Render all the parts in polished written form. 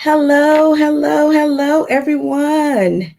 Hello, hello, hello, everyone.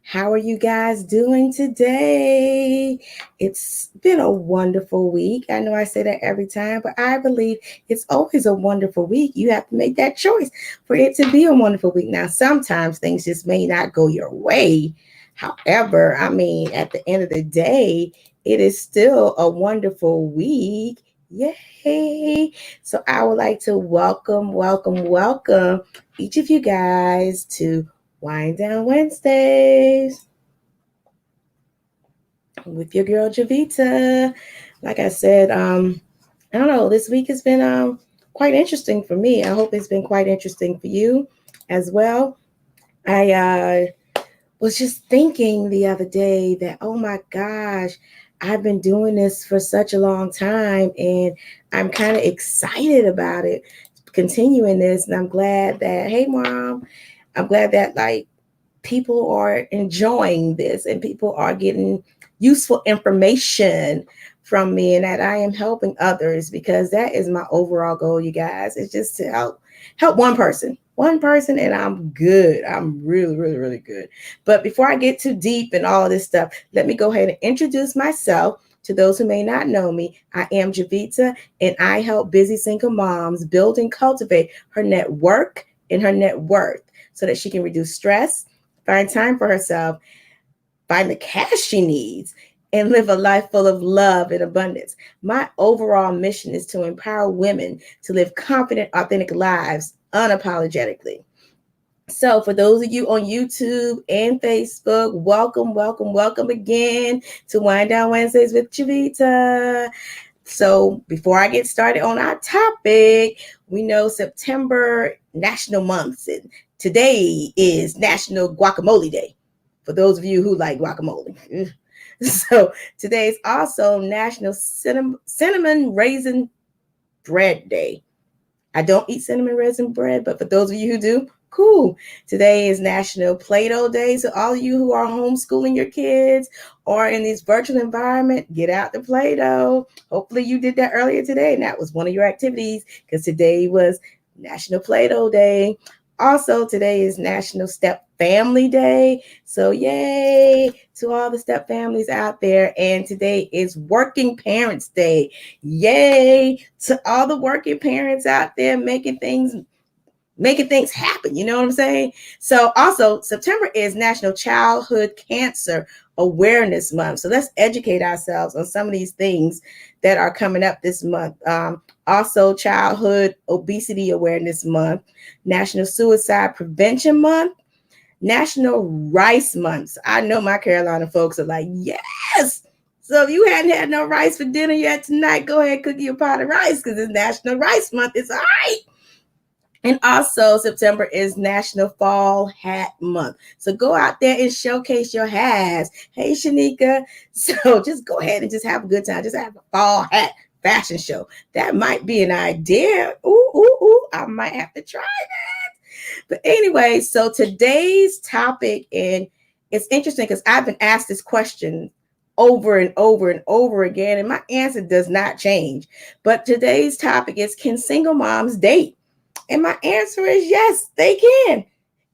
How are you guys doing today? It's been a wonderful week. I know I say that every time, but I believe it's always a wonderful week. You have to make that choice for it to be a wonderful week. Now, sometimes things just may not go your way. However, at the end of the day, it is still a wonderful week. Yay! So I would like to welcome each of you guys to Wind Down Wednesdays with your girl Jovita. Like I said, I don't know, this week has been quite interesting for me. I hope it's been quite interesting for you as well. I was just thinking the other day that, oh my gosh, I've been doing this for such a long time and I'm kind of excited about it, continuing this. And I'm glad that, hey, mom, I'm glad that like people are enjoying this and people are getting useful information from me and that I am helping others because that is my overall goal, you guys. It's just to help one person and I'm good. I'm really, really, really good. But before I get too deep in all of this stuff, let me go ahead and introduce myself. To those who may not know me, I am Jovita and I help busy single moms build and cultivate her network and her net worth so that she can reduce stress, find time for herself, find the cash she needs, and live a life full of love and abundance. My overall mission is to empower women to live confident, authentic lives unapologetically. So, for those of you on YouTube and Facebook, welcome again to Wind Down Wednesdays with Jovita. So, before I get started on our topic, we know September National Months, and today is National Guacamole Day. For those of you who like guacamole, so today is also National Cinnamon Raisin Bread Day. I don't eat cinnamon raisin bread, but for those of you who do, cool. Today is National Play-Doh Day. So all of you who are homeschooling your kids or in this virtual environment, get out the Play-Doh. Hopefully you did that earlier today and that was one of your activities because today was National Play-Doh Day. Also, today is National Step Family Day. So yay to all the step families out there. And today is Working Parents Day. Yay to all the working parents out there making things happen. You know what I'm saying? So also September is National Childhood Cancer Awareness Month. So let's educate ourselves on some of these things that are coming up this month. Also Childhood Obesity Awareness Month, National Suicide Prevention Month, National Rice Month. I know my Carolina folks are like, yes. So if you hadn't had no rice for dinner yet tonight, go ahead and cook you a pot of rice because it's National Rice Month. It's all right. And also, September is National Fall Hat Month. So go out there and showcase your hats. Hey, Shanika. So just go ahead and just have a good time. Just have a fall hat fashion show. That might be an idea. Ooh. I might have to try that. But anyway, so today's topic, and it's interesting because I've been asked this question over and over again, and my answer does not change. But today's topic is, can single moms date? And my answer is yes, they can.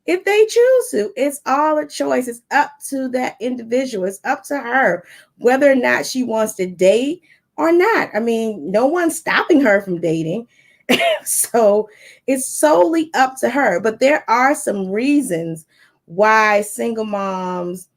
If they choose to, it's all a choice. It's up to that individual. It's up to her whether or not she wants to date or not. I mean, no one's stopping her from dating. So it's solely up to her. But there are some reasons why single moms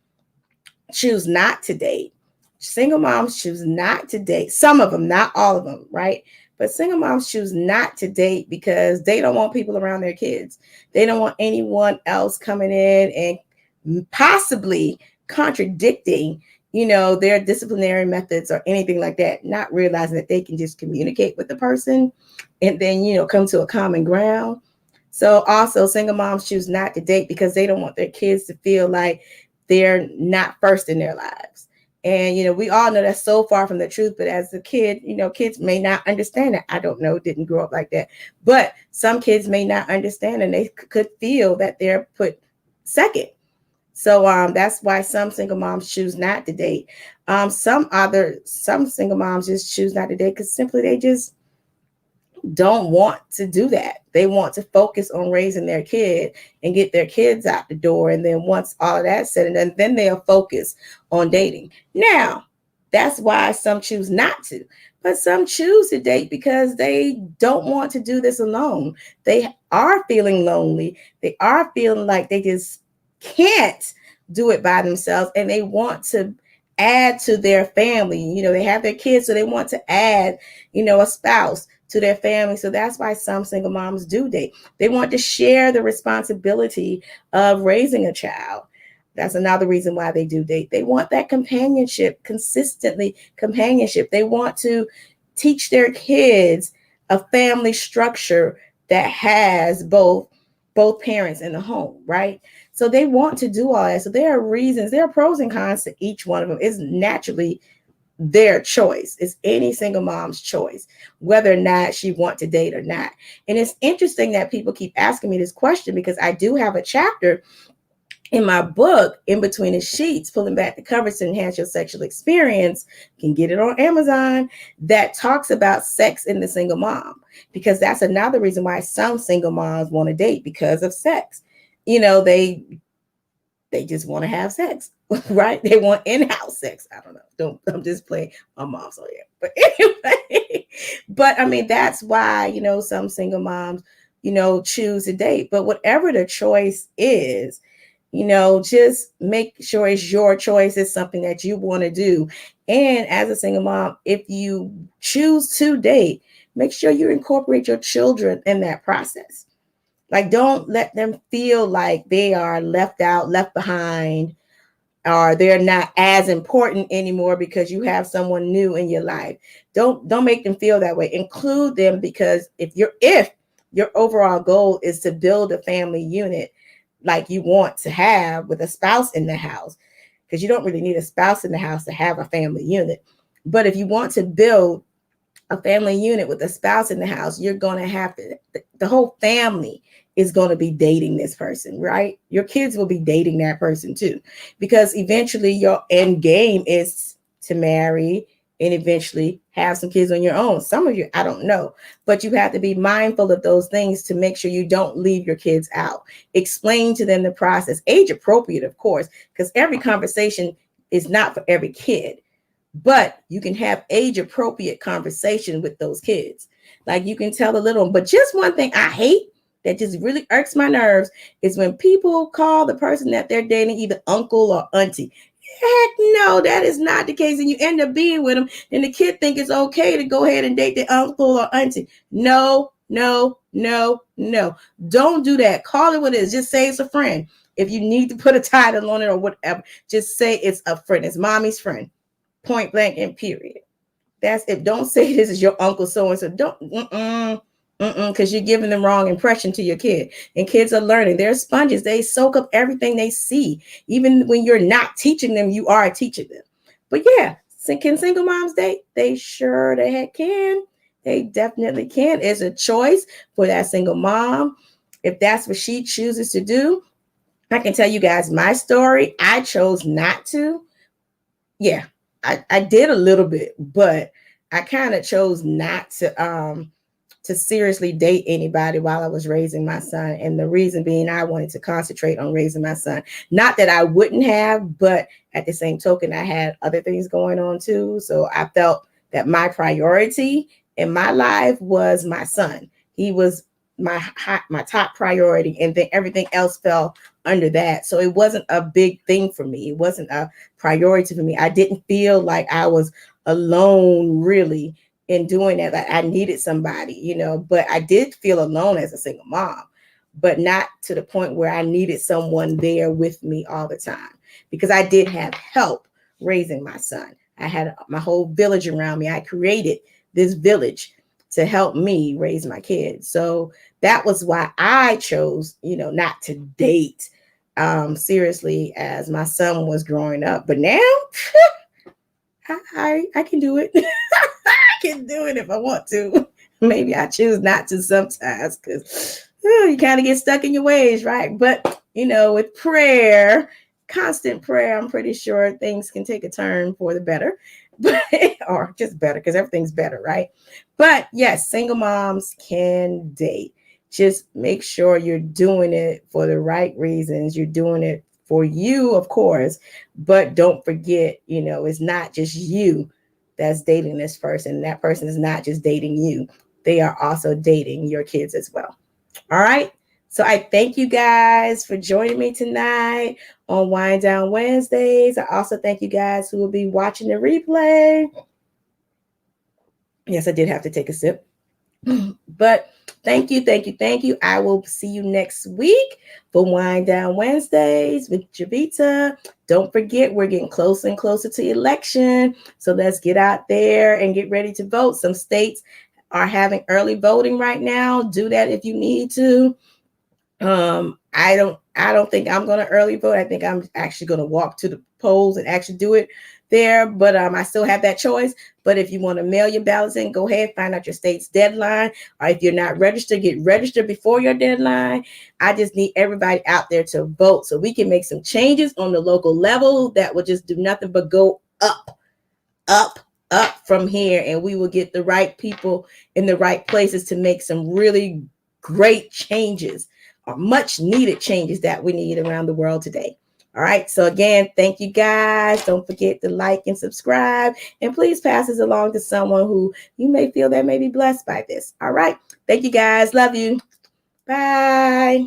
choose not to date. Single moms choose not to date. Some of them, not all of them, right? But single moms choose not to date because they don't want people around their kids. They don't want anyone else coming in and possibly contradicting, their disciplinary methods or anything like that, not realizing that they can just communicate with the person and then, come to a common ground. So also single moms choose not to date because they don't want their kids to feel like they're not first in their lives. And, we all know that's so far from the truth. But as a kid, kids may not understand that. I don't know, didn't grow up like that. But some kids may not understand and they could feel that they're put second. So that's why some single moms choose not to date. Some single moms just choose not to date because simply they just don't want to do that. They want to focus on raising their kid and get their kids out the door. And then once all of that's said and done, then they'll focus on dating. Now, that's why some choose not to. But some choose to date because they don't want to do this alone. They are feeling lonely. They are feeling like they just can't do it by themselves. And they want to add to their family. You know, they have their kids, so they want to add, you know, a spouse to their family. So that's why some single moms do date. They want to share the responsibility of raising a child. That's another reason why they do date. They want that companionship, consistently companionship. They want to teach their kids a family structure that has both parents in the home, right? So they want to do all that. So there are reasons, there are pros and cons to each one of them. It's naturally their choice. It's any single mom's choice, whether or not she want to date or not. And it's interesting that people keep asking me this question because I do have a chapter in my book, In Between the Sheets, Pulling Back the Covers to Enhance Your Sexual Experience. You can get it on Amazon, that talks about sex in the single mom, because that's another reason why some single moms want to date, because of sex. You know, they just want to have sex, right? They want in-house sex. I don't know. I'm just playing my mom's on here. But anyway, but I mean, that's why, you know, some single moms, you know, choose to date. But whatever the choice is, you know, just make sure it's your choice. It's something that you want to do. And as a single mom, if you choose to date, make sure you incorporate your children in that process. Like, don't let them feel like they are left out, left behind, or they're not as important anymore because you have someone new in your life. Don't make them feel that way. Include them, because if your overall goal is to build a family unit like you want to have with a spouse in the house, because you don't really need a spouse in the house to have a family unit. But if you want to build a family unit with a spouse in the house, you're going to have to, the whole family is going to be dating this person, right? Your kids will be dating that person too, because eventually your end game is to marry and eventually have some kids on your own. Some of you, I don't know, but you have to be mindful of those things to make sure you don't leave your kids out. Explain to them the process, age appropriate, of course, because every conversation is not for every kid. But you can have age appropriate conversation with those kids. Like, you can tell a little, but just one thing I hate that just really irks my nerves is when people call the person that they're dating either uncle or auntie. Heck no, that is not the case. And you end up being with them, and the kid think it's okay to go ahead and date the uncle or auntie. No, no, no, no. Don't do that. Call it what it is. Just say it's a friend. If you need to put a title on it or whatever, just say it's a friend. It's mommy's friend. Point blank and period. That's it. Don't say this is your uncle so and so. Don't, because you're giving the wrong impression to your kid. And kids are learning. They're sponges. They soak up everything they see. Even when you're not teaching them, you are teaching them. But yeah, can single moms date? They sure the heck can. They definitely can. It's a choice for that single mom. If that's what she chooses to do, I can tell you guys my story. I chose not to. Yeah, I did a little bit, but I kind of chose not to seriously date anybody while I was raising my son. And the reason being, I wanted to concentrate on raising my son. Not that I wouldn't have, but at the same token, I had other things going on too. So I felt that my priority in my life was my son. He was my top priority, and then everything else fell under that. So it wasn't a big thing for me. It wasn't a priority for me. I didn't feel like I was alone really in doing that. Like I needed somebody, you know, but I did feel alone as a single mom, but not to the point where I needed someone there with me all the time, because I did have help raising my son. I had my whole village around me. I created this village to help me raise my kids. So that was why I chose, you know, not to date seriously as my son was growing up. But now I can do it. I can do it if I want to. Maybe I choose not to sometimes, because you kind of get stuck in your ways, right? But, you know, with prayer, constant prayer, I'm pretty sure things can take a turn for the better. or just better, because everything's better, right? But yes, single moms can date. Just make sure you're doing it for the right reasons. You're doing it for you, of course, but don't forget, it's not just you that's dating this person. That person is not just dating you. They are also dating your kids as well. All right. So I thank you guys for joining me tonight on Wind Down Wednesdays. I also thank you guys who will be watching the replay. Yes, I did have to take a sip. But thank you, thank you, thank you. I will see you next week for Wind Down Wednesdays with Jovita. Don't forget, we're getting closer and closer to election. So let's get out there and get ready to vote. Some states are having early voting right now. Do that if you need to. I don't think I'm going to early vote. I think I'm actually going to walk to the polls and actually do it there. But I still have that choice. But if you want to mail your ballots in, go ahead, find out your state's deadline. Or if you're not registered, get registered before your deadline. I just need everybody out there to vote so we can make some changes on the local level that will just do nothing but go up, up, up from here. And we will get the right people in the right places to make some really great changes, or much needed changes that we need around the world today. All right. So again, thank you guys. Don't forget to like and subscribe, and please pass this along to someone who you may feel that may be blessed by this. All right. Thank you guys. Love you. Bye.